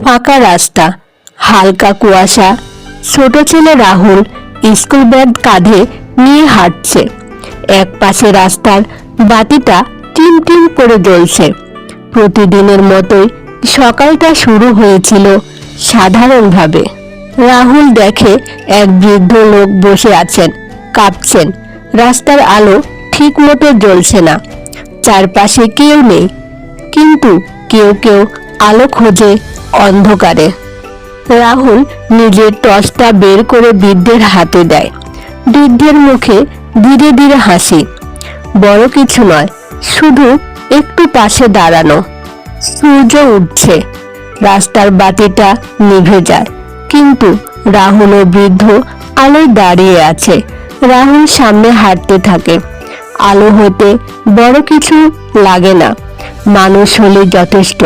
ফাঁকা রাস্তা, হালকা কুয়াশা। ছোট ছেলে রাহুল স্কুল ব্যাগ কাঁধে নিয়ে হাঁটছে। এক পাশে রাস্তার বাতিটা টিম টিম করে জ্বলছে। প্রতিদিনের মতোই সকালটা শুরু হয়েছিল সাধারণভাবে। রাহুল দেখে এক বৃদ্ধ লোক বসে আছেন, কাঁপছেন। রাস্তার আলো ঠিক মতো জ্বলছে না, চারপাশে কেউ নেই, কিন্তু কেউ কেউ আলো খোঁজে অন্ধকারে। রাহুল নিজের টর্চটা বের করে বৃদ্ধের হাতে দেয়। বৃদ্ধের মুখে ধীরে ধীরে হাসি। বড় কিছু নয়, শুধু একটু পাশে দাঁড়ানো। সূর্য উঠছে, রাস্তার বাতিটা নিভে যায়, কিন্তু রাহুল ও বৃদ্ধ আলোয় দাঁড়িয়ে আছে। রাহুল সামনে হাঁটতে থাকে। আলো হতে বড় কিছু লাগে না, মানুষ হলে যথেষ্ট।